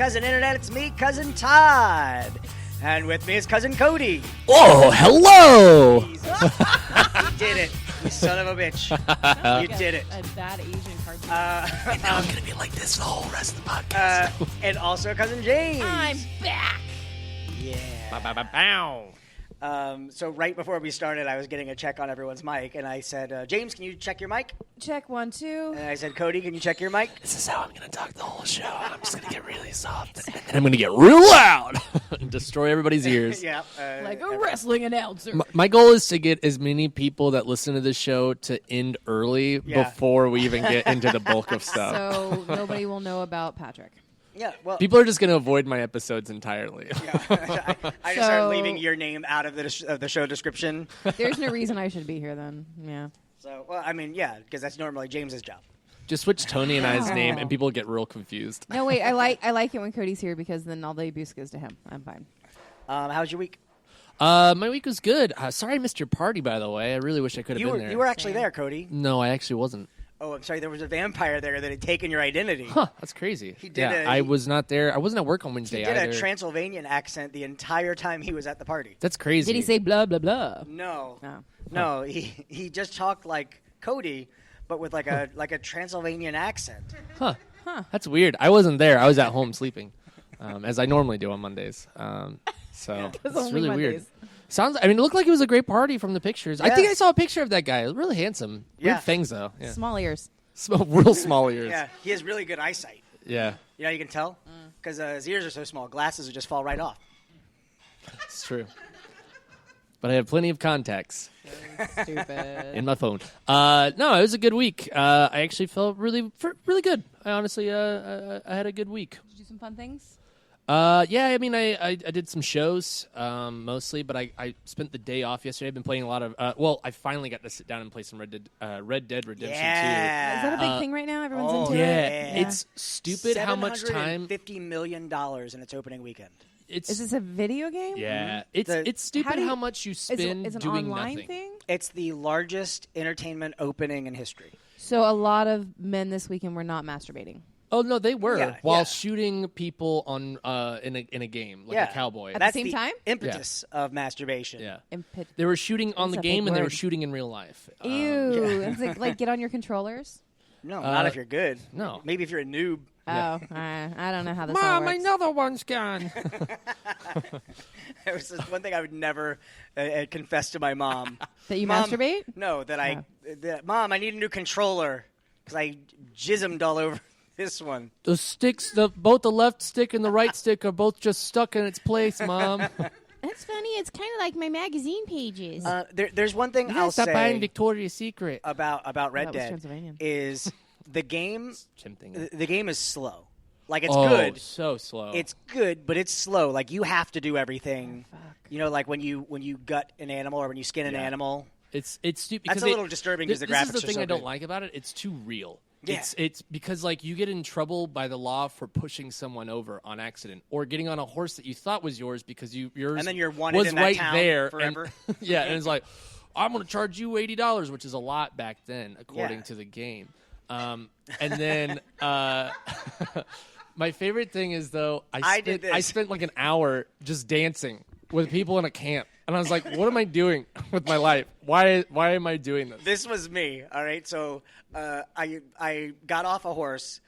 Cousin Internet. It's me, Cousin Todd. And with me is Cousin Cody. Oh, hello! You did it, you son of a bitch. You did it. A bad Asian cartoon. And now I'm going to be like this the whole rest of the podcast. And also Cousin Jaimz. I'm back. Yeah. Bow. So right before we started, I was getting a check on everyone's mic, and I said, Jaimz, can you check your mic? Check 1, 2. And I said, Cody, can you check your mic? This is how I'm going to talk the whole show. I'm just going to get really soft. And then I'm going to get real loud and destroy everybody's ears. Yeah. Like a wrestling announcer. My goal is to get as many people that listen to this show to end early before we even get into the bulk of stuff. So nobody will know about Patrick. Yeah, well, People are just going to avoid my episodes entirely. yeah. I just started leaving your name out of the show description. There's no reason I should be here then. Yeah. So, well, I mean, yeah, because that's normally James's job. Just switch Tony and I's name, and people get real confused. No, wait. I like it when Cody's here because then all the abuse goes to him. I'm fine. How was your week? My week was good. Sorry I missed your party, by the way. I really wish I could have been there. You were actually there, Cody. No, I actually wasn't. Oh, I'm sorry. There was a vampire there that had taken your identity. Huh, that's crazy. He did I was not there. I wasn't at work on Wednesday He did either. a Transylvanian accent the entire time he was at the party. That's crazy. Did he say blah, blah, blah? No. No. No, he just talked like Cody, but with like a Transylvanian accent. Huh. That's weird. I wasn't there. I was at home sleeping, as I normally do on Mondays. So it's only really Mondays. weird. It looked like it was a great party from the pictures. I think I saw a picture of that guy. Really handsome. Yeah. Weird fangs, though. Yeah. Small ears. Real small ears. Yeah, he has really good eyesight. Yeah, You know how you can tell? Because his ears are so small, glasses would just fall right off. it's true. But I have plenty of contacts Stupid. in my phone. No, it was a good week. I actually felt really good. I honestly, I had a good week. Did you do some fun things? Yeah, I mean, I did some shows mostly, but I spent the day off yesterday. I've been playing a lot of. I finally got to sit down and play some Red Dead Redemption 2. Yeah. Is that a big thing right now? Everyone's into Yeah, it? it's stupid how much time. $750 million in its opening weekend. It's Is this a video game? yeah, The- it's stupid how much you Is spend it an doing online nothing. thing? It's the largest entertainment opening in history. So a lot of men this weekend were not masturbating. Oh no, they were Yeah, while yeah. shooting people on in a game like a cowboy. At That's the same time? impetus of masturbation. Yeah, Impet- they were shooting on That's the a game big and they were word. shooting in real life. Ew. It's like get on your controllers. No, not if you're good. no. Maybe if you're a noob. Oh, I don't know how this all works. another one's gone. It was just one thing I would never confess to my mom. That you Mom, masturbate? No, Mom, I need a new controller because I jismed all over this one. The sticks, both the left stick and the right stick are both just stuck in its place, Mom. That's funny. It's kind of like my magazine pages. There's one thing I'll Stop buying say Victoria's Secret. about Red That was Dead Transylvanian. is the game. Tempting. The game is slow. Like it's Oh, good. so slow. It's good, but it's slow. Like you have to do everything. You know, like when you gut an animal or when you skin an animal. It's stupid. That's a little disturbing because the graphics This is the thing are so I don't good. like about it. It's too real. Yeah. It's because like you get in trouble by the law for pushing someone over on accident or getting on a horse that you thought was yours because yours And then you're wanted was in that right town there forever. And, yeah, and it's like I'm going to charge you $80, which is a lot back then according Yeah. to the game. And then my favorite thing is though I spent like an hour just dancing with people in a camp. And I was like, what am I doing with my life? Why am I doing this? This was me, all right? So I got off a horse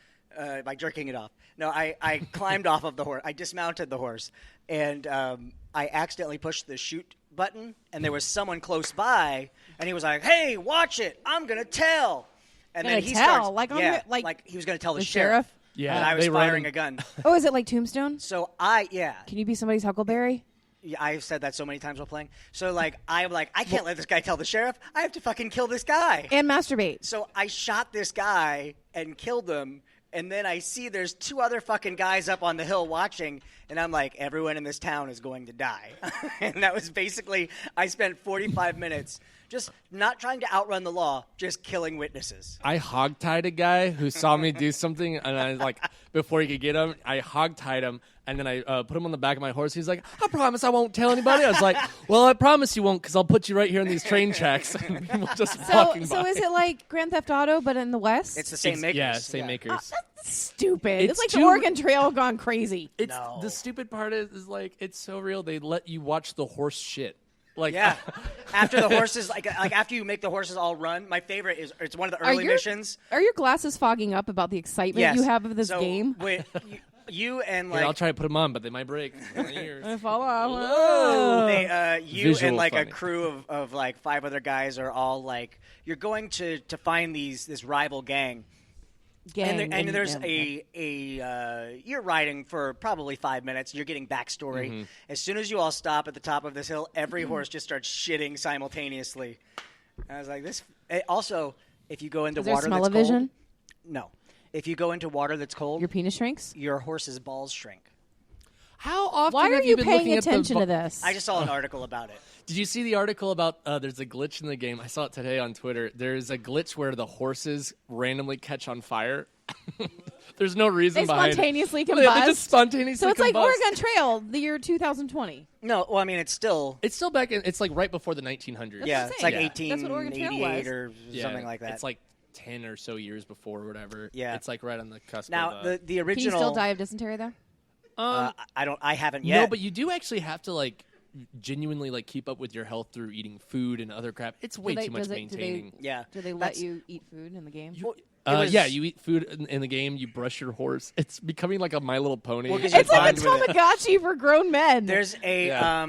by jerking it off. No, I climbed off of the horse. I dismounted the horse, and I accidentally pushed the shoot button, and there was someone close by, and he was like, hey, watch it. I'm going to tell. And Gonna then he tell? starts, Like on yeah, the- like like he was going to tell the the sheriff. sheriff? Yeah, And I was they run firing him. a gun. Oh, is it like Tombstone? So Can you be somebody's Huckleberry? Yeah, I've said that so many times while playing. So, like, I'm like, I can't let this guy tell the sheriff. I have to fucking kill this guy. And masturbate. So I shot this guy and killed him. And then I see there's two other fucking guys up on the hill watching. And I'm like, everyone in this town is going to die. And that was basically, I spent 45 minutes Just not trying to outrun the law, just killing witnesses. I hogtied a guy who saw me do something, and I like before he could get him, I hogtied him, and then I put him on the back of my horse. He's like, "I promise I won't tell anybody." I was like, "Well, I promise you won't, because I'll put you right here in these train tracks." And we'll just walking So by. is it like Grand Theft Auto, but in the West? It's the same makers. Yeah, same makers. That's stupid. It's like the too- Oregon Trail gone crazy. It's No. the stupid part is like it's so real. They let you watch the horse shit. Like Yeah. After the horses, like after you make the horses all run, my favorite is it's one of the early missions. Are your glasses fogging up about the excitement Yes. you have of this So, game? Wait, you and Here, like I'll try to put them on, but they might break. My ears. I fall off. you Visual and like funny. a crew of like 5 other guys are all like you're going to find this rival gang. And there's you're riding for probably 5 minutes. You're getting backstory. Mm-hmm. As soon as you all stop at the top of this hill, every horse just starts shitting simultaneously. And I was like, this. Also, if you go into Is there water that's cold, smell-o-vision? no. If you go into water that's cold, Your penis shrinks? your horse's balls shrink. How often Why are have you been paying looking attention at to the this? I just saw an article about it. Did you see the article about there's a glitch in the game? I saw it today on Twitter. There's a glitch where the horses randomly catch on fire. There's no reason They behind spontaneously it. combust. They just spontaneously So it's like combust. Oregon Trail, the year 2020. No, well, I mean, it's still. It's still back in. It's like right before the 1900s. Yeah, what I'm it's like saying. That's what Oregon Trail 1888 was. or Yeah, something like that. It's like 10 or so years before, or whatever. Yeah. It's like right on the cusp. now of, the Can you original. still die of dysentery, though? I haven't yet. No, but you do actually have to like genuinely like keep up with your health through eating food and other crap. It's way too much maintaining. Yeah. Do they let That's- you eat food in the game? Well, it was- Yeah, you eat food in the game. You brush your horse. It's becoming like a My Little Pony. Well, 'cause It's you're like a fine with it. Tamagotchi for grown men. There's a Yeah.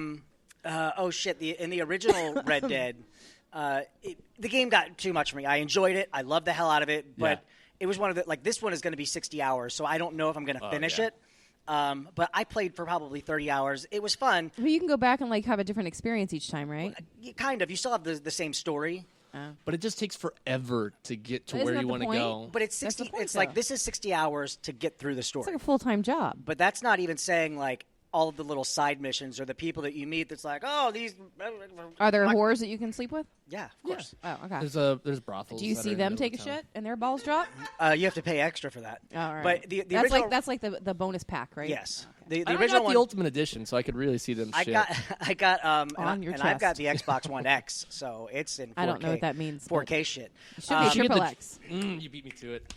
oh shit! In the original Red Dead, the game got too much for me. I enjoyed it. I loved the hell out of it, but it was one of the like this one is going to be 60 hours, so I don't know if I'm going to finish yeah. it. But I played for probably 30 hours. It was fun. But you can go back and like have a different experience each time, right? Kind of. You still have the same story, But it just takes forever to get to Isn't where that you the want to point? go. but it's That's the 60. point, It's like though. this is 60 hours to get through the It's story. like a full-time job. But that's not even saying like all of the little side missions or the people that you meet. That's like, oh, these. Are there whores that you can sleep with? Yeah, of course. Oh, okay. There's brothels. Do you that see are in them the take a middle of shit and their balls drop? You have to pay extra for that. All right. But the that's original, like the bonus pack, right? yes, Okay. the I original got one. the Ultimate Edition, so I could really see them. I shit. got On your and I've got chest. the Xbox One X, so it's in 4K. I don't know what that means, but 4K shit. It should be You get triple the- X. You beat me to it.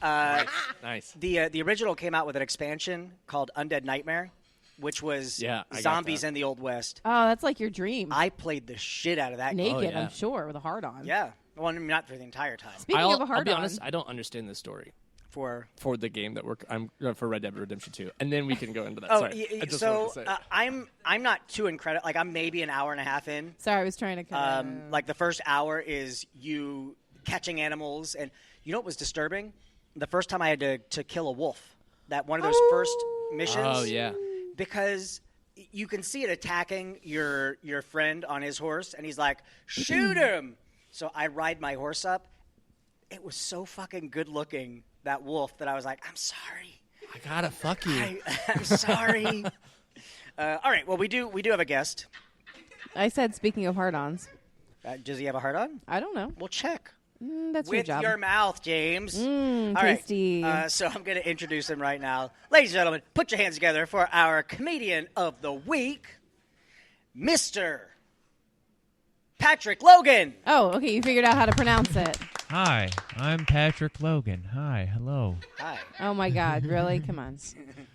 Nice. The original came out with an expansion called Undead Nightmare, which was Yeah, I got zombies that. in the Old West. Oh, that's like your dream. I played the shit out of that game. Naked, yeah. I'm sure, with a heart on. Yeah, well, not for the entire time. Speaking of a I'll hard be on, honest. I don't understand this story For the game that I'm for Red Dead Redemption 2, and then we can go into that. oh, Sorry, I just so wanted to say. I'm not too incredible. Like I'm maybe an hour and a half in. sorry, I was trying to kind of. Like the first hour is you catching animals, and you know what was disturbing? The first time I had to kill a wolf. That one of those first missions. Oh yeah. Because you can see it attacking your friend on his horse, and he's like, shoot him! So I ride my horse up. It was so fucking good looking, that wolf, that I was like, I'm sorry. I gotta fuck you. I'm sorry. All right, well, we do have a guest. I said, speaking of hard-ons, Does he have a heart on? I don't know. We'll check. That's your With job. your mouth, James. All right. tasty. So I'm going to introduce him right now. Ladies and gentlemen, put your hands together for our comedian of the week, Mr. Patrick Logan. Oh, okay. You figured out how to pronounce it. Hi, I'm Patrick Logan. Hi, hello. Hi. Oh my God! Really? Come on.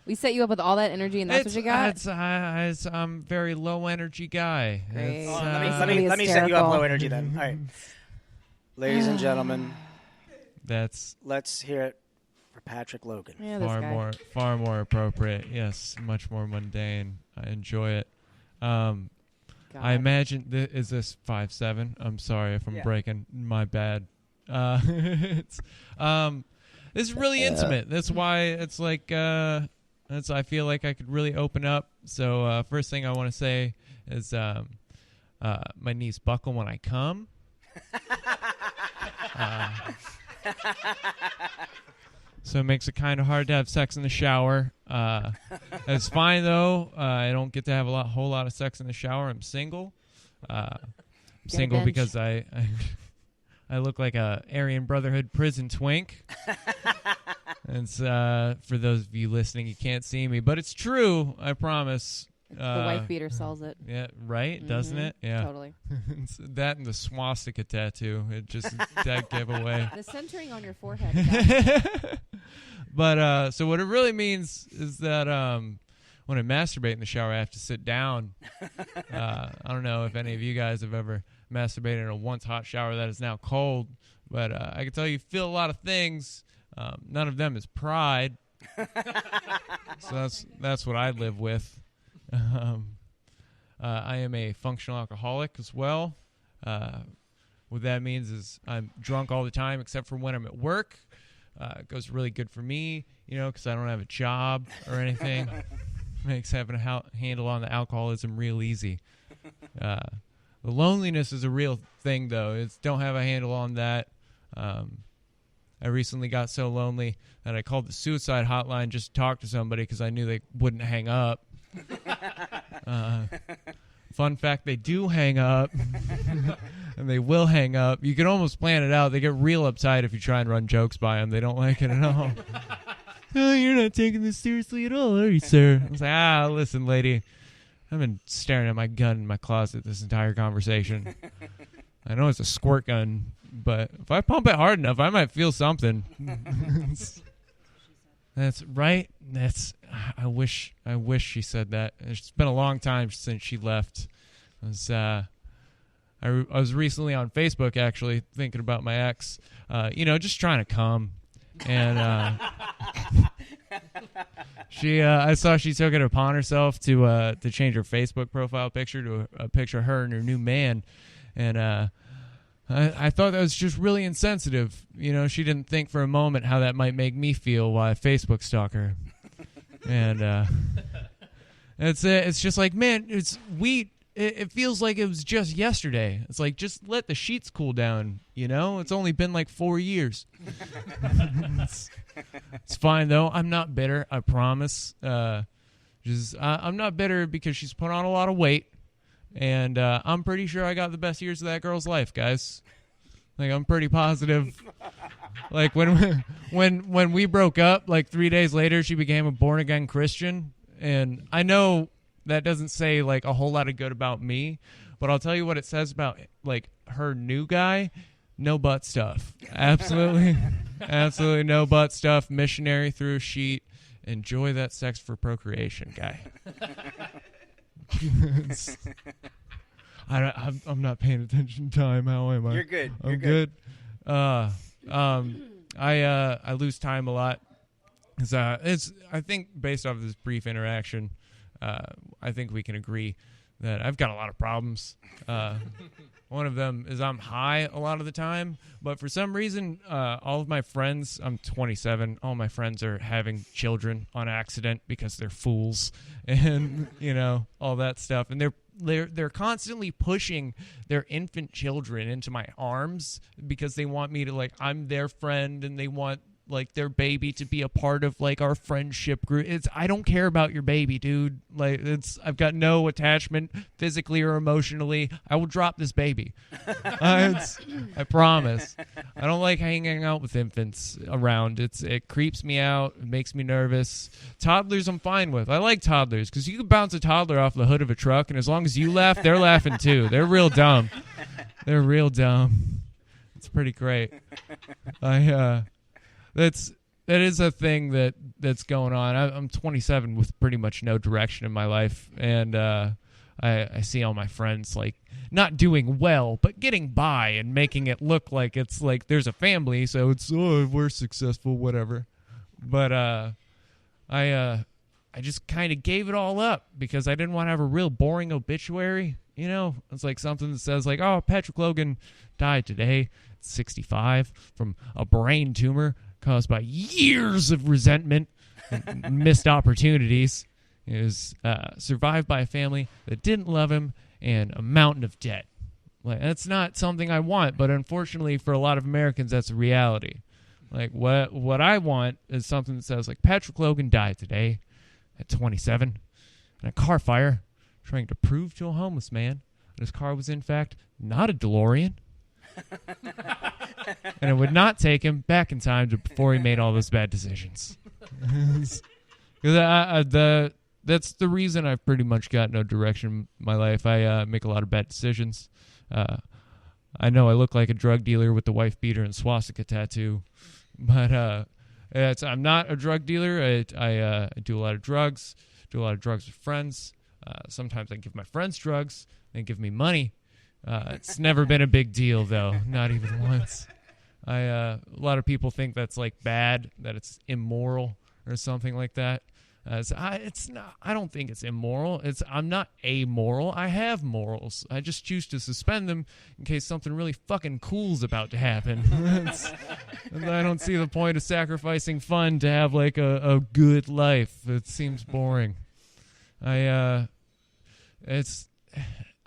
We set you up with all that energy, and that's what you got. I'm a very low energy guy. Great. It's, Oh, Let me set you up hysterical. low energy then. All right. Ladies and gentlemen, That's let's hear it for Patrick Logan. Yeah, this guy. far more appropriate. Yes, much more mundane. I enjoy it. God. I imagine is this 5'7"? I'm sorry if I'm Yeah. breaking. My bad. It's this is really intimate. That's why it's like I feel like I could really open up. So first thing I want to say is my knees buckle when I come. So it makes it kind of hard to have sex in the shower. It's fine though. I don't get to have whole lot of sex in the shower. I'm single. single bench. because I look like a Aryan Brotherhood prison twink. And for those of you listening, you can't see me, but it's true. I promise. The wife beater sells it. Yeah, right? Doesn't it? Yeah. Totally. It's that and the swastika tattoo. It just dead giveaway. The centering on your forehead. But so what it really means is that when I masturbate in the shower, I have to sit down. I don't know if any of you guys have ever masturbated in a once hot shower that is now cold, but I can tell you feel a lot of things. None of them is pride. So that's what I live with. I am a functional alcoholic as well. What that means is I'm drunk all the time except for when I'm at work. It goes really good for me, because I don't have a job or anything. Makes having a handle on the alcoholism real easy. The loneliness is a real thing, though. Don't have a handle on that. I recently got so lonely that I called the suicide hotline just to talk to somebody because I knew they wouldn't hang up. Fun fact, they do hang up. And they will hang up. You can almost plan it out. They get real uptight if you try and run jokes by them. They don't like it at all. Oh, you're not taking this seriously at all, are you, sir? I was like, listen, lady. I've been staring at my gun in my closet this entire conversation. I know it's a squirt gun, but if I pump it hard enough, I might feel something. That's right. I wish she said that. It's been a long time since she left. I was recently on Facebook, actually, thinking about my ex, just trying to come. And I saw she took it upon herself to change her Facebook profile picture to a picture of her and her new man. And I thought that was just really insensitive. She didn't think for a moment how that might make me feel while I Facebook stalk her. And it's just like, man, it feels like it was just yesterday. It's like, just let the sheets cool down, It's only been like 4 years. It's fine, though. I'm not bitter, I promise. I'm not bitter because she's put on a lot of weight. And I'm pretty sure I got the best years of that girl's life, guys. Like, I'm pretty positive. Like, when we broke up, like 3 days later, she became a born-again Christian. And I know that doesn't say, like, a whole lot of good about me, but I'll tell you what it says about, like, her new guy. No butt stuff. Absolutely no butt stuff. Missionary through a sheet. Enjoy that sex for procreation guy. I'm not paying attention to time. How am I? You're good. I'm good. I lose time a lot. I think based off of this brief interaction, I think we can agree that I've got a lot of problems. One of them is I'm high a lot of the time, but for some reason, all of my friends, I'm 27, all my friends are having children on accident because they're fools and, all that stuff. And they're constantly pushing their infant children into my arms because they want me to, like, I'm their friend and they want, like, their baby to be a part of, like, our friendship group. I don't care about your baby, dude. Like, I've got no attachment physically or emotionally. I will drop this baby. I promise. I don't like hanging out with infants around. It creeps me out. It makes me nervous. Toddlers I'm fine with. I like toddlers because you can bounce a toddler off the hood of a truck, and as long as you laugh, they're laughing too. They're real dumb. It's pretty great. That is a thing that's going on. I'm 27 with pretty much no direction in my life, and I see all my friends, like, not doing well, but getting by and making it look like it's like there's a family, so it's, we're successful, whatever. But I just kind of gave it all up because I didn't want to have a real boring obituary. It's like something that says, like, oh, Patrick Logan died today, 65, from a brain tumor caused by years of resentment and missed opportunities. He was survived by a family that didn't love him and a mountain of debt. Like, that's not something I want, but unfortunately for a lot of Americans, that's a reality. Like, what I want is something that says, like, Patrick Logan died today at 27 in a car fire trying to prove to a homeless man His car was, in fact, not a DeLorean. And it would not take him back in time before he made all those bad decisions. That's the reason I've pretty much got no direction in my life. I make a lot of bad decisions. I know I look like a drug dealer with the wife beater and swastika tattoo, but I'm not a drug dealer. I do a lot of drugs. Do a lot of drugs with friends. Sometimes I give my friends drugs. They give me money. It's never been a big deal, though. Not even once. A lot of people think that's like bad, that it's immoral or something like that. It's not. I don't think it's immoral. I'm not amoral. I have morals. I just choose to suspend them in case something really fucking cool's about to happen. I don't see the point of sacrificing fun to have like a good life. It seems boring. I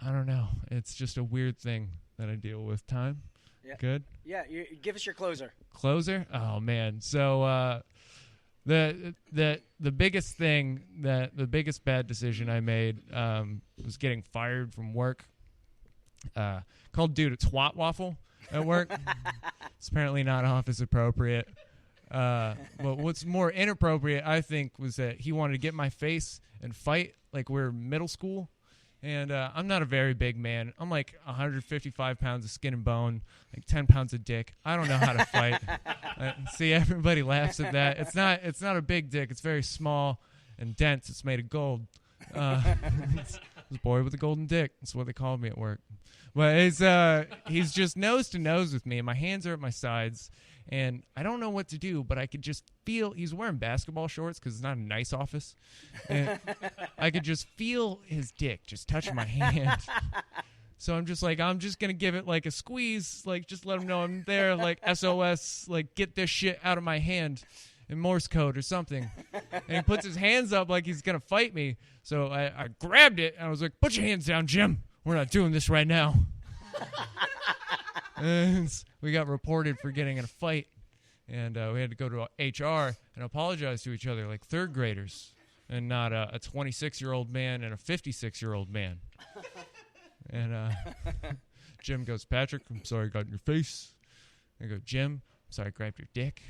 don't know. It's just a weird thing that I deal with. Time. Yeah. Good. Yeah. Give us your closer. Closer? Oh man. So the biggest thing the biggest bad decision I made was getting fired from work. Called dude a twat waffle at work. It's apparently not office appropriate. But what's more inappropriate, I think, was that he wanted to get in my face and fight like we're middle school. And I'm not a very big man. I'm like 155 pounds of skin and bone, like 10 pounds of dick. I don't know how to fight. See, everybody laughs at that. It's not a big dick. It's very small and dense. It's made of gold. It's a boy with a golden dick. That's what they called me at work. But he's just nose to nose with me, and my hands are at my sides. And I don't know what to do, but I could just feel he's wearing basketball shorts because it's not a nice office. And I could just feel his dick just touching my hand. So I'm just going to give it like a squeeze, like just let him know I'm there, like SOS, like get this shit out of my hand in Morse code or something. And he puts his hands up like he's going to fight me. So I grabbed it and I was like, put your hands down, Jim. We're not doing this right now. And we got reported for getting in a fight, and we had to go to HR and apologize to each other like third graders, and not a 26-year-old man and a 56-year-old man. And Jim goes, Patrick, I'm sorry I got in your face. I go, Jim, I'm sorry I grabbed your dick.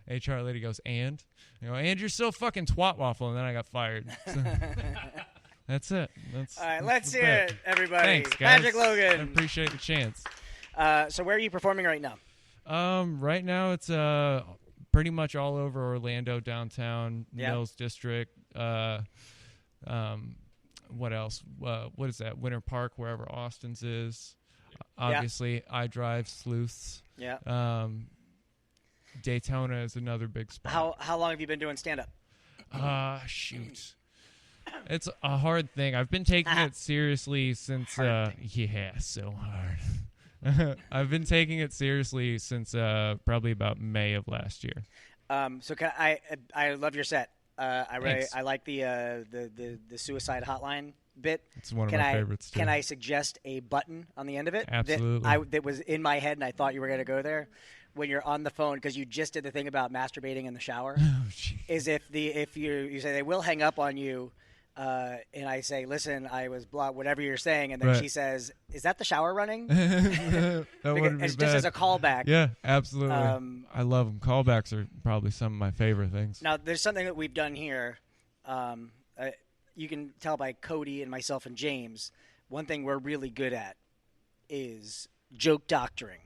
HR lady goes, and? I go, and you're so fucking twat waffle, and then I got fired. So, that's it. All right, let's hear it, everybody. Thanks, guys. Patrick Logan. I appreciate the chance. So where are you performing right now? Right now it's pretty much all over Orlando, downtown, Mills District. What else? What is that? Winter Park, wherever Austin's is. Obviously, I Drive, Sleuths. Yeah. Daytona is another big spot. How long have you been doing stand-up? Shoot. It's a hard thing. I've been taking it seriously since so hard. I've been taking it seriously since probably about May of last year. So I love your set. Thanks. I like the suicide hotline bit. It's one of my favorites too. Can I suggest a button on the end of it? Absolutely. That was in my head and I thought you were going to go there. When you're on the phone, because you just did the thing about masturbating in the shower, is if you say they will hang up on you, and I say, listen, I was whatever you're saying, and then she says, is that the shower running? That wouldn't be just bad. as a callback. Yeah, absolutely. I love them. Callbacks are probably some of my favorite things. Now, there's something that we've done here. You can tell by Cody and myself and James, one thing we're really good at is joke doctoring.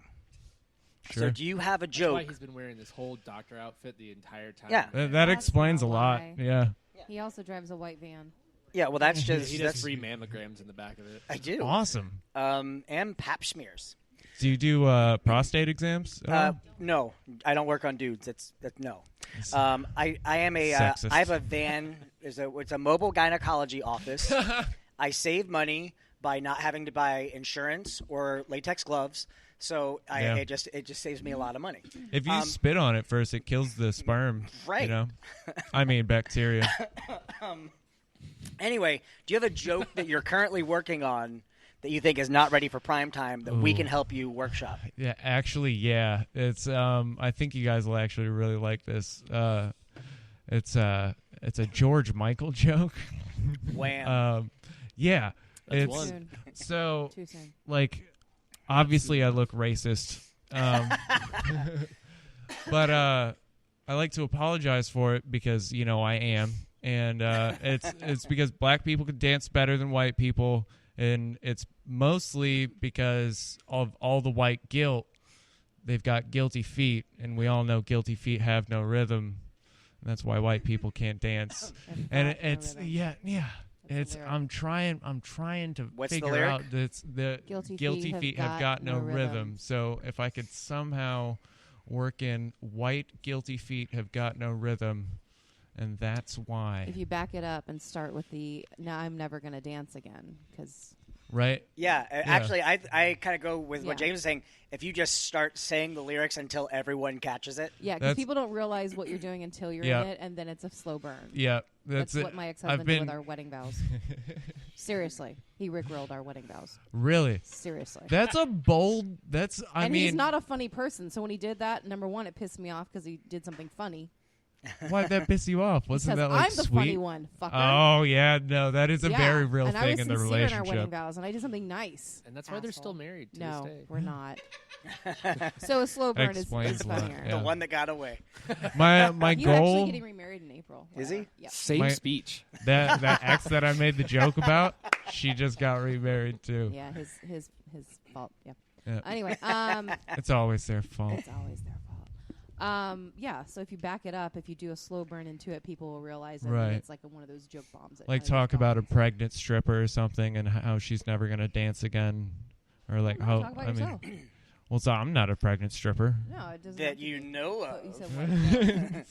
Sure. So do you have a joke? That's why he's been wearing this whole doctor outfit the entire time. Yeah. That explains a lot. why. Yeah. He also drives a white van. Yeah, well, that's just... He does free mammograms in the back of it. I do. Awesome. And pap smears. Do you do prostate exams at all? No, I don't work on dudes. That's no. I am a. I have a van. It's a mobile gynecology office. I save money by not having to buy insurance or latex gloves. So it just saves me a lot of money. If you spit on it first, it kills the sperm. Right. You know? I mean bacteria. Anyway, do you have a joke that you're currently working on that you think is not ready for prime time that we can help you workshop? Yeah, actually, yeah. It's I think you guys will actually really like this. It's a George Michael joke. Wham. Yeah. That's It's one. Soon. so Too soon. like obviously I look racist, but I like to apologize for it because I am, and it's because black people can dance better than white people, and it's mostly because of all the white guilt. They've got guilty feet, and we all know guilty feet have no rhythm. That's why white people can't dance. And it's yeah. It's I'm trying to What's the figure lyric? out that the guilty feet have got no rhythm. So if I could somehow work in white guilty feet have got no rhythm, and that's why. If you back it up and start with the "Now I'm never gonna dance again," because Right? Yeah, actually, I kind of go with what Yeah. James is saying. If you just start saying the lyrics until everyone catches it. yeah, because That's- people don't realize what you're doing until you're Yeah. in it, and then it's a slow burn. Yeah, That's it. what my I've ex-husband been did with our wedding vows. Seriously, he rickrolled our wedding vows. really. Seriously. That's a bold. That's I and mean, he's not a funny person, so when he did that, number one, it pissed me off because he did something funny. why'd that piss you off? Wasn't Because that like I'm the sweet? funny one, fucker. Oh yeah, no, that is a Yeah, very real and I thing was in the sincere in our wedding relationship. vows, and I did something nice. And that's why they're still Asshole. married to No, this day. we're not. So a slow burn is Explains a lot, funnier. yeah. The one that got away. My He's actually goal, getting remarried in April. Is he? Whatever. Yep. Same My- speech. that ex that I made the joke about, she just got remarried too. Yeah, his fault. Yeah. Yeah. Anyway, It's always their fault. it's always their fault. Yeah. So if you back it up, if you do a slow burn into it, people will realize it. Right. And it's like one of those joke bombs. that Like kinda talk just about a bombs. pregnant stripper or something and how she's never gonna dance again, or like No, how talk about I mean, yourself. well, so I'm not a pregnant stripper. No, it doesn't. That have to you be. know But you of. said what?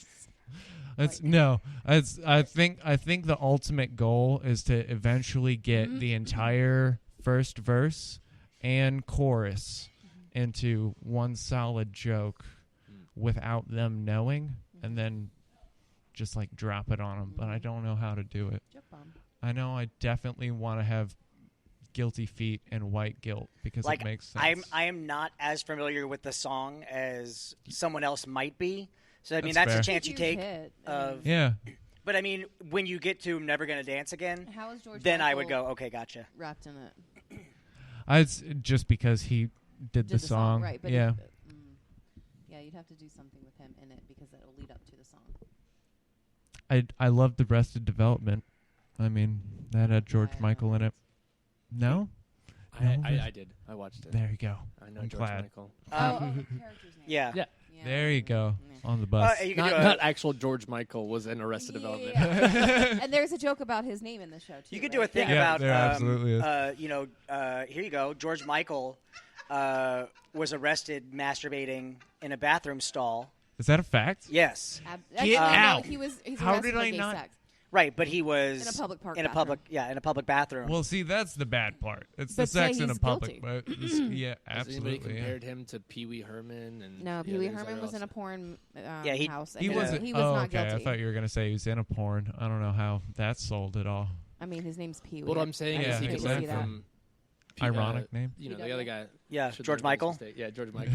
It's no. It's I think the ultimate goal is to eventually get the entire first verse and chorus into one solid joke without them knowing, and then just like drop it on them. But I don't know how to do it. Joke bomb. I know I definitely want to have guilty feet and white guilt because Like it makes sense. I am not as familiar with the song as someone else might be. So I mean That's that's fair. a chance you Huge take. hit. Of, Yeah. But I mean, when you get to "Never Gonna Dance Again," How is George then I would Michael go, okay, gotcha. wrapped in it? It's just because he did the song. right? But yeah. yeah, you'd have to do something with him in it because it'll lead up to the song. I love the Arrested Development. I mean, that had George I Michael in it. No? I did. I watched it. There you go. I know I'm George glad. Michael. Character's name. Yeah. Yeah. There you go. Yeah. On the bus. You can Not, do not actual George Michael was in Arrested Development. Yeah. And there's a joke about his name in the show too. You could do a right? thing Yeah, about, there absolutely is. here you go. George Michael was arrested masturbating in a bathroom stall. Is that a fact? Yes, Actually, no, out. He's How arrested did for I gay not- sex. right. But he was In a public park in a bathroom. public, in a public bathroom. Well, see, that's the bad part. It's But the sex say in a he's public. guilty. But yeah, Has anybody absolutely. Yeah. compared him to Pee Wee Herman? And No, the Pee Wee others that Herman are was in a also- porn Yeah, house. He and wasn't. He was oh, not okay. guilty. I thought you were gonna say he was in a porn. I don't know how that sold at all. I mean, his name's Pee Wee. What I'm saying Yeah, is he could exactly. learn from Ironic name. You know, the other guy. yeah, should George learn from his Michael. mistake. Yeah, George Michael.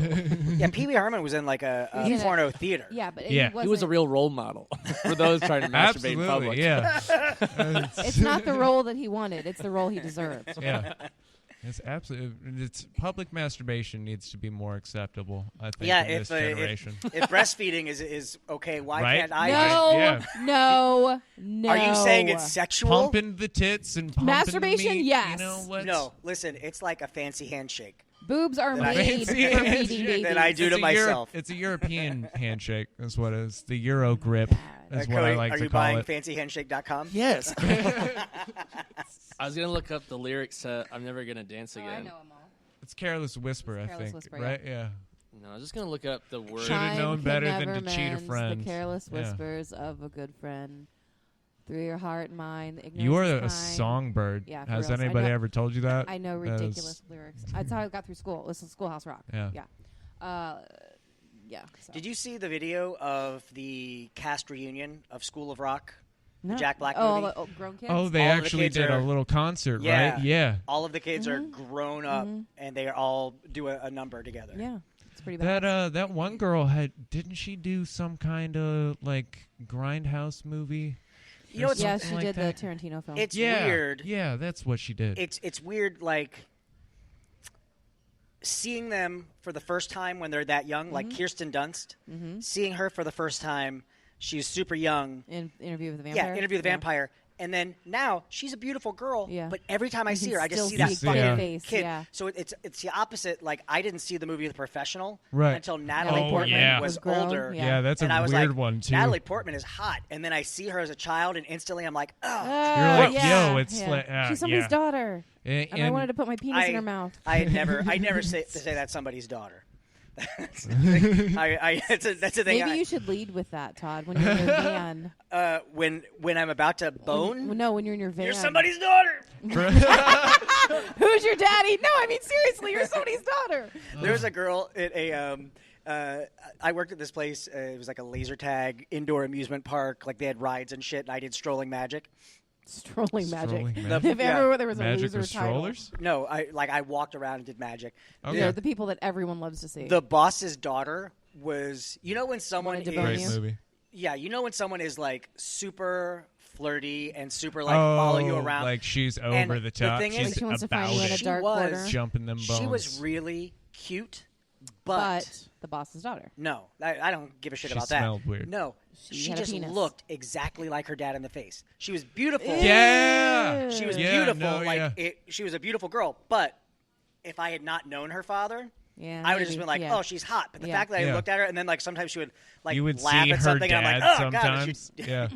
Yeah, Pee Wee Herman was in like a He's in a- porno theater. Yeah, but Yeah. he He was a real role model for those trying to masturbate in public. Absolutely. Yeah. It's not the role that he wanted. It's the role he deserved. Yeah. It's absolutely. It's public masturbation needs to be more acceptable. I think. Yeah, in this generation. if breastfeeding is okay, why Right? can't I? No, Yeah. no. Are you saying it's sexual? Pumping the tits and pumping Masturbation? the meat, Yes. You know what? No, listen, it's like a fancy handshake Boobs are That I- made for Fancy feeding handshake babies. that I do to myself. It's a European handshake. That's what it is. The Euro grip. Bad. That's Cody, what I like are to you call buying it. fancyhandshake.com? Yes. I was gonna look up the lyrics to "I'm Never Gonna Dance Oh, Again." I know them all. It's Careless Whisper, I Careless think. Whisper, right? Yeah. No, I was just gonna look up the word. Should've Time known can better than never to cheat a mend friend. The careless Yeah. whispers of a good friend. Through your heart and mind, the ignorance You are is a kind. songbird. Yeah, for Has reals. I anybody know- ever told you that? I know That is- ridiculous lyrics. That's how I got through school. This is Schoolhouse Rock. Yeah. Yeah. Yeah. So. Did you see the video of the cast reunion of School of Rock? No. Jack Black Oh, movie? all the grown kids. Oh, they All the actually kids did are- a little concert, Yeah. right? Yeah. All of the kids are Mm-hmm. grown up, and they all do a number together. Yeah, it's pretty bad. That one girl didn't she do some kind of like grindhouse movie? You know, Yeah, something she like did that. the Tarantino film. it's Yeah, weird. Yeah, that's what she did. It's weird, like seeing them for the first time when they're that young, like Kirsten Dunst. Seeing her for the first time, she's super young. in Interview with the Vampire. Yeah, Interview with the Vampire. And then now she's a beautiful girl, Yeah. but every time I You see can her, I just still see that see fucking her face, kid. yeah. So it's the opposite. Like I didn't see the movie The Professional Right. until Natalie Oh, Portman yeah. was Was grown, older. yeah. Yeah, that's and a I was weird like, one too. Natalie Portman is hot, and then I see her as a child, and instantly I'm like, oh. You're like, yeah, yo, it's yeah. like, she's somebody's yeah. daughter. And, And I wanted to put my penis in her mouth. I never say that's somebody's daughter. That's the thing. Maybe you should lead with that, Todd, when you're in your van. When I'm about to bone, No, when you're in your van. you're somebody's daughter. Who's your daddy? No, I mean seriously, you're somebody's daughter. There was a girl at a. I worked at this place. It was like a laser tag indoor amusement park. Like they had rides and shit. And I did strolling magic. Strolling magic. Strolling magic. If ever there was a Magic loser with strollers? No, I walked around and did magic. Okay. They're the people that everyone loves to see. The boss's daughter was. You know when someone Wanted to is. bone Great you? movie. Yeah, you know when someone is like super flirty and super like follow you around. Like she's And over the the top. thing is- She's Like she wants to about find you in a it. She dark was- corner. Jumping them bones. She was really cute, But the boss's daughter. no, I don't give a shit She about that. smelled weird. No, She she had a just penis. looked exactly like her dad in the face. She was beautiful. Yeah. She was Yeah, beautiful. no, like yeah. she was a beautiful girl. But if I had not known her father, Yeah, I would have just maybe, been like, yeah. "Oh, she's hot." But the Yeah. fact that I Yeah. looked at her and then like sometimes she would like You would laugh see at her something, dad and I'm like, "Oh sometimes. God, Yeah.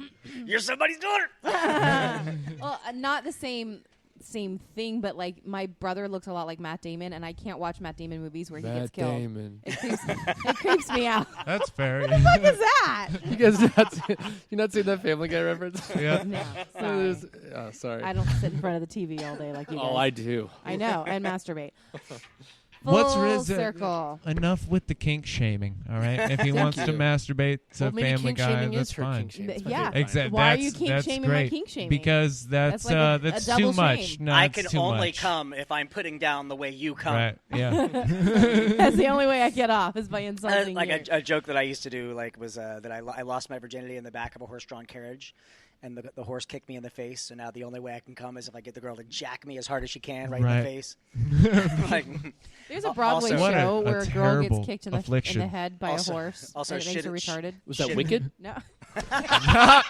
you're somebody's daughter." Well, not the same thing, but like my brother looks a lot like Matt Damon, and I can't watch Matt Damon movies where he gets Matt killed. Damon. It creeps me out. That's fair. What is that? You guys you not seen that Family Guy reference? Yeah. No, sorry. Oh, sorry. I don't sit in front of the TV all day like you guys. Oh, I do. I know, and masturbate. What's Full ris- circle? Enough with the kink shaming, all right? If he wants to you. masturbate to Well, maybe Family kink Guy, shaming that's is her fine. kink shaming. It's Yeah. perfectly fine. Exactly. Why are you kink that's shaming my great. kink shaming? Because that's That's like a that's double too much. shame. No, I it's can too only much. come if I'm putting down the way you come. Right. Yeah. That's the only way I get off is by insulting Like you. a joke that I used to do, like was that I lost my virginity in the back of a horse-drawn carriage, and the horse kicked me in the face. So now the only way I can come is if I get the girl to jack me as hard as she can right in Right. the face. Like, There's a Broadway Also- What a- show a where a girl gets terrible kicked in the affliction. head by Also- a horse, also and it makes her shit- retarded. Was that Shit. Wicked? No. I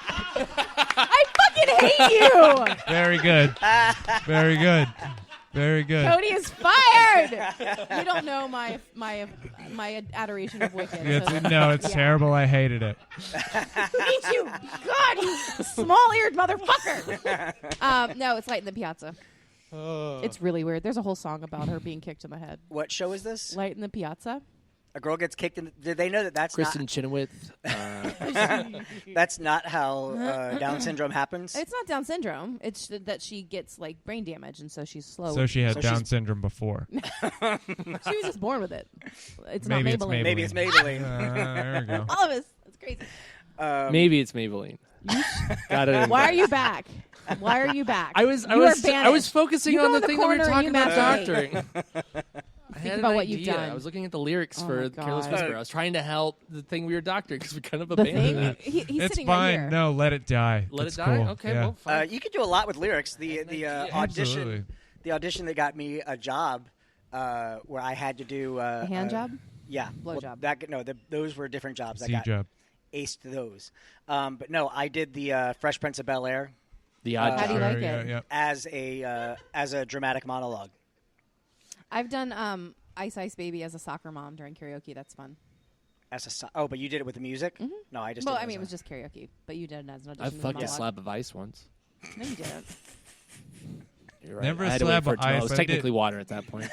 fucking hate you! Very good. Very good. Very good. Cody is fired! You don't know my adoration of Wicked. No, it's Yeah. terrible. I hated it. Me too. God, you small-eared motherfucker. No, it's Light in the Piazza. It's really weird. There's a whole song about her being kicked in the head. what show is this? Light in the Piazza. A girl gets kicked in. Did they know that that's Kristen Chenoweth. that's not how Down syndrome happens? It's not Down syndrome. It's that she gets like brain damage, and so she's slow. So she had So Down she's- syndrome before. She was just born with it. It's Maybe not it's Maybelline. Maybe it's Maybelline. There we go. All of us. That's crazy. Maybe it's Maybelline. Got it. Why are you back? Why are you back? I was focusing You go on in the the thing that we were corner and talking you about masturbate. doctoring. I had about an what you've idea. done. I was looking at the lyrics Oh for my Careless God. Whisper. I was trying to help the thing we were doctoring because we kind of the abandoned thing. it. He's It's sitting right fine. here. No, let it die. Let It's it die? cool. Okay, Yeah. well, fine. You could do a lot with lyrics. The audition, Absolutely. the audition that got me a job, where I had to do A hand job? Yeah, Blow job. Those were different jobs. I C got job. aced those. But no, I did the Fresh Prince of Bel Air The odd How do you job. like yeah, it? yeah. as a dramatic monologue. I've done Ice Ice Baby as a soccer mom during karaoke. That's fun. But you did it with the music? Mhm. No, I just. Well, did I mean, it was as just karaoke, but you did it as an audition. I as a fucked a monologue. slab of ice once. No, you didn't. You're right. Never I a had to wait slab for of it to melt. It ice. was I technically did- water at that point.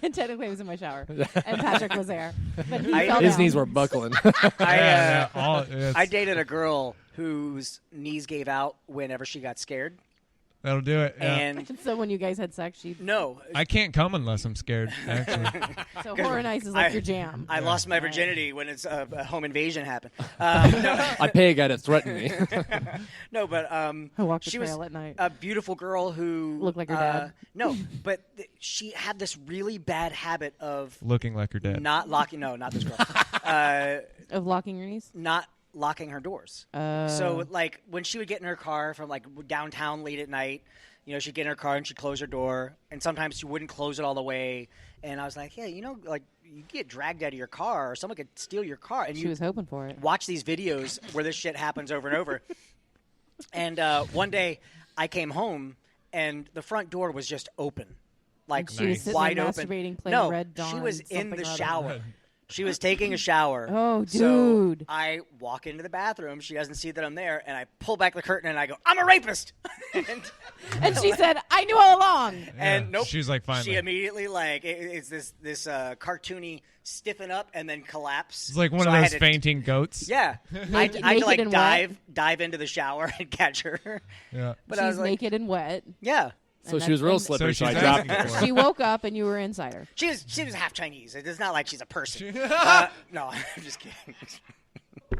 And technically, I was in my shower, and Patrick was there. But he I- fell His down. knees were buckling. I, It's- I dated a girl whose knees gave out whenever she got scared, That'll do it. Yeah. and So when you guys had sex, she no, I can't come unless I'm scared. Actually, so horror and ice is like your jam. I lost my virginity when it's a home invasion happened. No, I pay a guy to threaten me. no, but I walked the she was trail at night. a beautiful girl who Looked like her dad. No, but she had this really bad habit of looking like her dad. not locking. No, not this girl. Of locking your knees. Not locking her doors. Oh. So, like, when she would get in her car from, like, downtown late at night, she'd get in her car and she'd close her door. And sometimes she wouldn't close it all the way. And I was like, yeah, like, you get dragged out of your car or someone could steal your car. And She was hoping for it. watch these videos where this shit happens over and over. And one day I came home and the front door was just open. Like, She was sitting wide there open. masturbating, playing No, Red Dawn. she was in something the or other. shower. She was taking a shower. Oh, So dude. I walk into the bathroom. She doesn't see that I'm there, and I pull back the curtain and I go, "I'm a rapist." And she said, "I knew all along." And nope. She's like, finally. She immediately it's this cartoony stiffen up and then collapse. It's like one So of I those had to- fainting goats. Yeah, I had to Naked like and wet? dive into the shower and catch her. Yeah. But I was She's like, naked and wet. yeah. So And she was real that's- slippery, so I she's dropped asking her. for She woke up and you were inside her. She was half Chinese. It's not like she's a person. No, I'm just kidding. You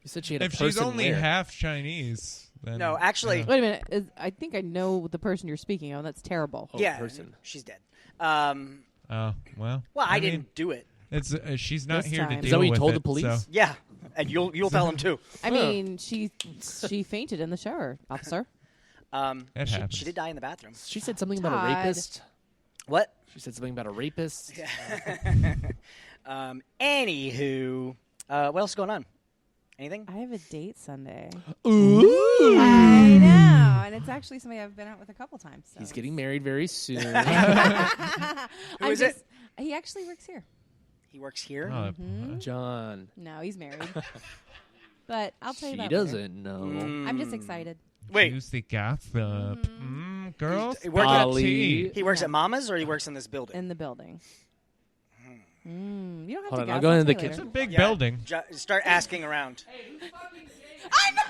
said she had a If person she's only where? half Chinese, then No, actually, Wait a minute. I think I know the person you're speaking of. That's terrible. Oh, yeah, person. she's dead. Oh well. Well, I mean, didn't do it. It's she's not This here time. to Is deal that what you with told it, the police? so- Yeah, and you'll tell them too. I mean, she fainted in the shower, officer. It happens. She did die in the bathroom. She said something about a Todd. rapist. What? She said something about a rapist. Anywho, what else is going on? Anything? I have a date Sunday. Ooh. I know, and it's actually somebody I've been out with a couple times. So He's getting married very soon. Who is it? He actually works here. He works here. Oh, John. No, he's married. But I'll tell you She about doesn't know. later. I'm just excited. Wait, Juicy gossip. Girls, He works hot at- tea. he works at Mama's or he works in this building? In the building. You don't have Hold to on, guess. I'll go into the tell you It's a later. big Yeah, building. Start asking around. I know!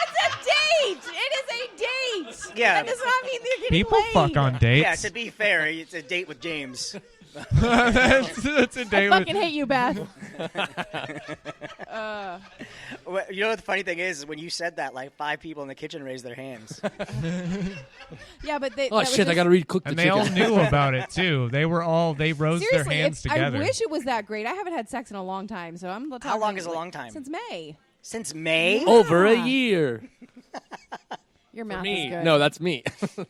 It's a date! It is a date! Yeah. That does not mean they're getting People laid. fuck on dates. Yeah, to be fair, it's a date with James. that's a I date fucking with. hate you, Beth. You know what the funny thing is when you said that, like 5 people in the kitchen raised their hands. Yeah, but they. Oh that was shit! I just- gotta read Cook the And they Chicken. all knew about it too. They rose their Seriously, hands together. I wish it was that great. I haven't had sex in a long time, so I'm. How long talking, is a like, long time? Since May. Since May? Over a Yeah. year. Your For math me. is good. No, that's me.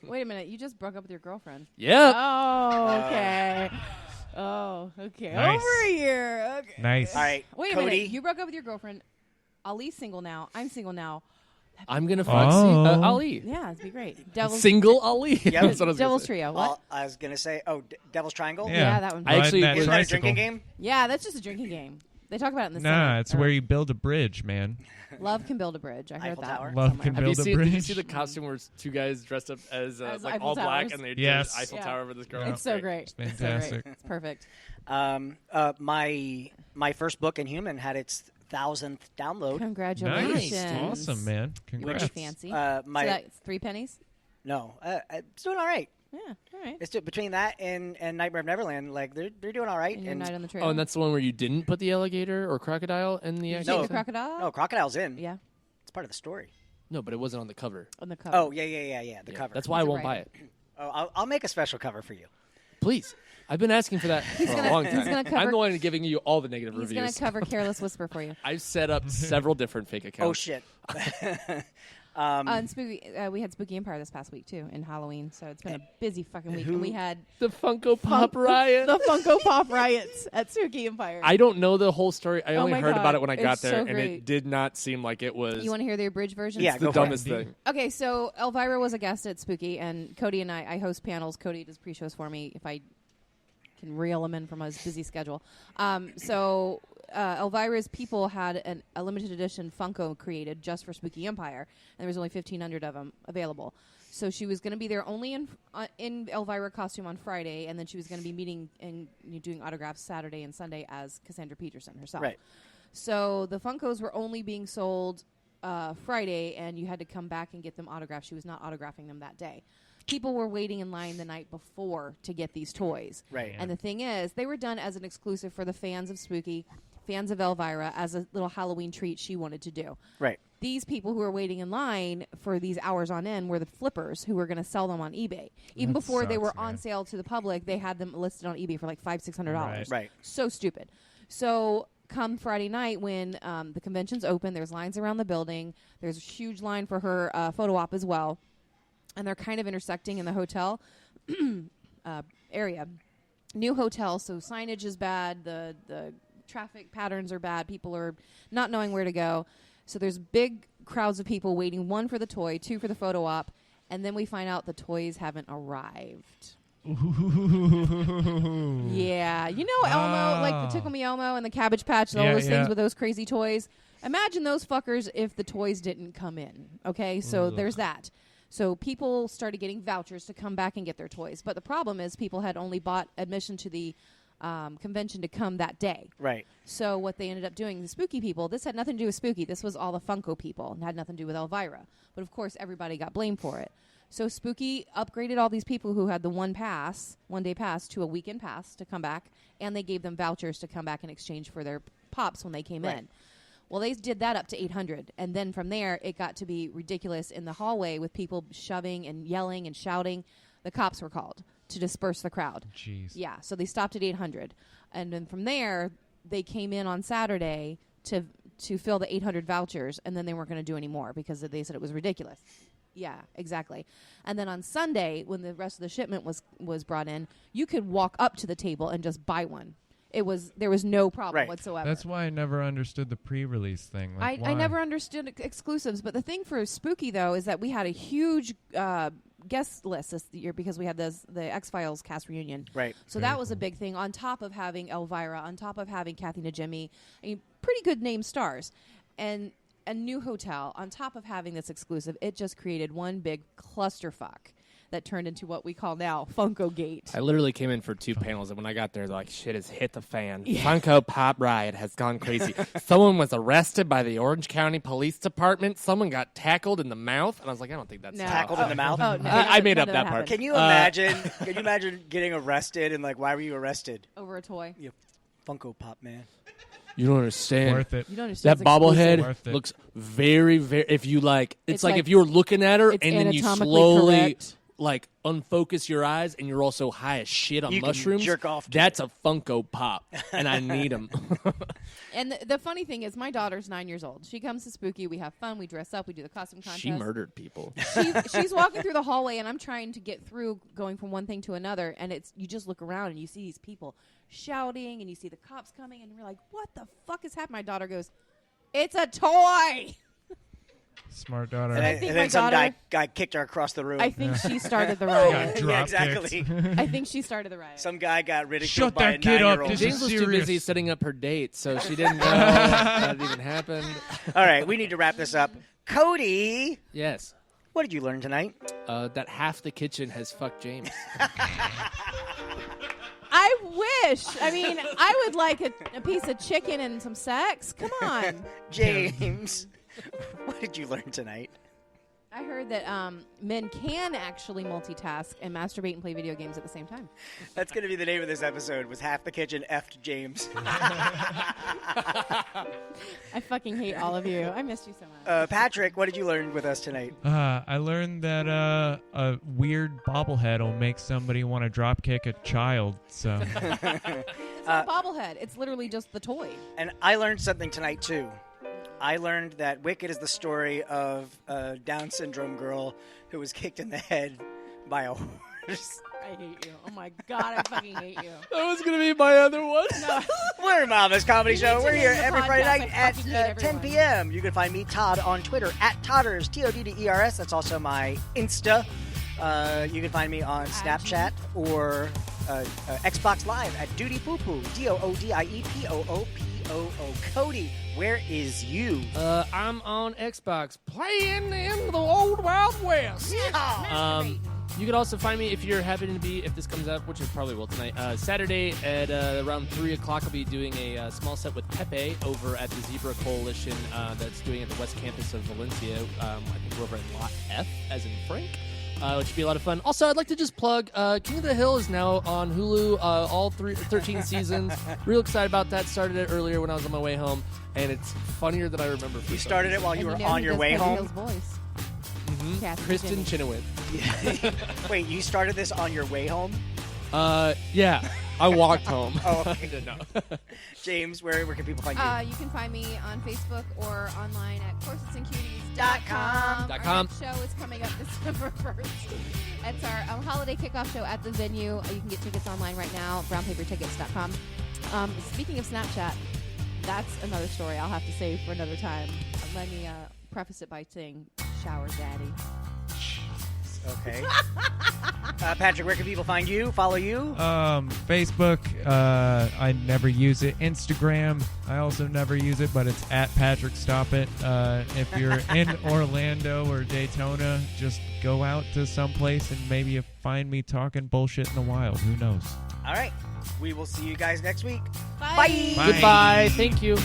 Wait a minute. You just broke up with your girlfriend. Yep. Oh, okay. Oh, okay. Nice. Over a year. Okay. Nice. All right, Wait a Cody. minute. You broke up with your girlfriend. Ali's single now. I'm single now. I'm gonna fuck Oh. Ali. Yeah, it'd be great. Devil's Single Ali. Yeah, That's what I was gonna Devil's say. Trio. What? Well, I was gonna say, Devil's Triangle. Yeah. Yeah, that one. I actually Riding was- Isn't that a tricycle. drinking game? Yeah, that's just a drinking game. They talk about it in the Nah, Senate. it's Or where you build a bridge, man. Love can build a bridge. I heard Eiffel that. Tower? Love somewhere. can Have you build a seen? Did you bridge. see the costume where it's 2 guys dressed up as like Eiffel all black Towers. and they did Yes. an Eiffel Yeah. Tower over this girl? It's so great. It's fantastic. So great. It's perfect. My first book in Human had its 1,000th download. Congratulations. Nice. Awesome, man. Pretty Congrats. fancy. My so that's 3 pennies? no, it's doing all right. Yeah, all right. It's between that and Nightmare of Neverland, like they're doing all right. And your night on the trail. Oh, and that's the one where you didn't put the alligator or crocodile in the Did you actual. see the crocodile? no, Crocodile's in. Yeah, It's part of the story. No, but it wasn't on the cover. on the cover. Oh yeah. The Yeah, cover. That's why I He's a won't buy writer. it. Oh, I'll make a special cover for you. Please. I've been asking for that for a long time. gonna cover- I'm the one giving you all the negative He's going reviews. to cover Careless Whisper for you. I've set up several different fake accounts. Oh shit. And Spooky, we had Spooky Empire this past week, too, in Halloween. So it's been a busy fucking week. And we had The Funko Pop riot. the Funko Pop riots at Spooky Empire. I don't know the whole story. I only my heard God. about it when I got It's there, so and great. it did not seem like it was You want to hear the abridged version? Yeah, the go for it. dumbest thing. Okay, so Elvira was a guest at Spooky, and Cody and I host panels. Cody does pre-shows for me if I can reel him in from his busy schedule. So Elvira's people had a limited edition Funko created just for Spooky Empire, and there was only 1,500 of them available. So she was going to be there only in Elvira costume on Friday, and then she was going to be meeting and doing autographs Saturday and Sunday as Cassandra Peterson herself. Right. So the Funkos were only being sold Friday, and you had to come back and get them autographed. She was not autographing them that day. People were waiting in line the night before to get these toys. Right. And the thing is, they were done as an exclusive for the fans of Spooky, fans of Elvira, as a little Halloween treat she wanted to do. Right. These people who were waiting in line for these hours on end were the flippers who were going to sell them on eBay. Even That before they sucks, were on sale to the public, they had them listed on eBay for like $500-$600. Right. Right. So stupid. So come Friday night when the convention's open, there's lines around the building. There's a huge line for her photo op as well. And they're kind of intersecting in the hotel area. New hotel, so signage is bad. The traffic patterns are bad. People are not knowing where to go. So there's big crowds of people waiting, 1 for the toy, 2 for the photo op. And then we find out the toys haven't arrived. Ooh. Yeah. You know Elmo, like the Tickle Me Elmo and the Cabbage Patch and all those things with those crazy toys? Imagine those fuckers if the toys didn't come in. Okay? So there's that. So people started getting vouchers to come back and get their toys. But the problem is people had only bought admission to the convention to come that day. Right. So what they ended up doing, the Spooky people, this had nothing to do with Spooky. This was all the Funko people and had nothing to do with Elvira. But, of course, everybody got blamed for it. So Spooky upgraded all these people who had the one-day pass to a weekend pass to come back, and they gave them vouchers to come back in exchange for their pops when they came in. Well, they did that up to 800, and then from there, it got to be ridiculous in the hallway with people shoving and yelling and shouting. The cops were called to disperse the crowd. Jeez. Yeah, so they stopped at 800. And then from there, they came in on Saturday to fill the 800 vouchers, and then they weren't going to do any more because they said it was ridiculous. Yeah, exactly. And then on Sunday, when the rest of the shipment was brought in, you could walk up to the table and just buy one. There was no problem whatsoever. That's why I never understood the pre-release thing. Like, I never understood exclusives. But the thing for Spooky, though, is that we had a huge guest list this year because we had the X-Files cast reunion. Right. So that was a big thing, on top of having Elvira, on top of having Kathy Najimy. I mean, pretty good name stars. And a new hotel, on top of having this exclusive, it just created one big clusterfuck that turned into what we call now Funko Gate. I literally came in for 2 panels, and when I got there, they're like, shit has hit the fan. Yeah. Funko Pop Riot has gone crazy. Someone was arrested by the Orange County Police Department. Someone got tackled in the mouth. And I was like, I don't think that's Tackled in the mouth? Oh, no, I made up that part. Can you imagine getting arrested and, like, why were you arrested? Over a toy. You Funko Pop, man. You don't understand. Worth it. You don't understand. That bobblehead Worth it. looks very, very... If you, like... It's like if you were looking at her, and then you anatomically slowly... correct. Like, unfocus your eyes, and you're also high as shit on you mushrooms. Can jerk off. That's a Funko Pop, and I need them. And the funny thing is, my daughter's 9 years old. She comes to Spooky. We have fun. We dress up. We do the costume contest. She murdered people. She's walking through the hallway, and I'm trying to get through, going from one thing to another. And you just look around, and you see these people shouting, and you see the cops coming, and you're like, "What the fuck is happening?" My daughter goes, "It's a toy." Smart daughter. And think then my some daughter- guy kicked her across the room. I think she started the riot. Got Yeah, drop exactly. I think she started the riot. Some guy got ridiculed Shut by that a kid up. 9-year-old. This James is was too serious. busy setting up her date, so she didn't know that even happened. All right, we need to wrap this up. Cody, Yes. what did you learn tonight? That half the kitchen has fucked James. I wish. I mean, I would like a piece of chicken and some sex. Come on. James, what did you learn tonight? I heard that men can actually multitask and masturbate and play video games at the same time. That's going to be the name of this episode, was Half the Kitchen Effed Jaimz. I fucking hate all of you. I missed you so much. Patrick, what did you learn with us tonight? I learned that a weird bobblehead will make somebody want to drop kick a child. So It's not a bobblehead. It's literally just the toy. And I learned something tonight, too. I learned that Wicked is the story of a Down syndrome girl who was kicked in the head by a horse. I hate you. Oh my god, I fucking hate you. That was going to be my other one. No. We're Mama's Comedy Show. need We're to here name the every Friday podcast. night I at fucking hate 10 everyone. p.m. You can find me, Todd, on Twitter at Todders, Todders. That's also my Insta. You can find me on Snapchat or Xbox Live at Duty Poo Poo, DOODIEPOOPOO. Cody, where is you? I'm on Xbox playing in the old Wild West. You can also find me if you're happening to be, if this comes out, which it probably will tonight, Saturday at around 3 o'clock, I'll be doing a small set with Pepe over at the Zebra Coalition that's doing at the West Campus of Valencia. I think we're over at Lot F, as in Frank. Which should be a lot of fun. Also, I'd like to just plug King of the Hill is now on Hulu, all 13 seasons. Real excited about that. Started it earlier when I was on my way home, and it's funnier than I remember. You started it while you were on your way home? Voice. Kristen Chenoweth. Wait, you started this on your way home? Yeah. I walked home. Oh, okay. Didn't know. James, where can people find you? You can find me on Facebook or online at .com. Our next show is coming up December 1st. It's our holiday kickoff show at the venue. You can get tickets online right now, brownpapertickets.com. Speaking of Snapchat, that's another story I'll have to save for another time. Let me preface it by saying, shower daddy. Okay. Patrick, where can people find you? Follow you? Facebook, I never use it. Instagram, I also never use it, but it's at Patrick Stop It. If you're in Orlando or Daytona, just go out to someplace and maybe you find me talking bullshit in the wild. Who knows? All right. We will see you guys next week. Bye. Bye. Bye. Goodbye. Thank you.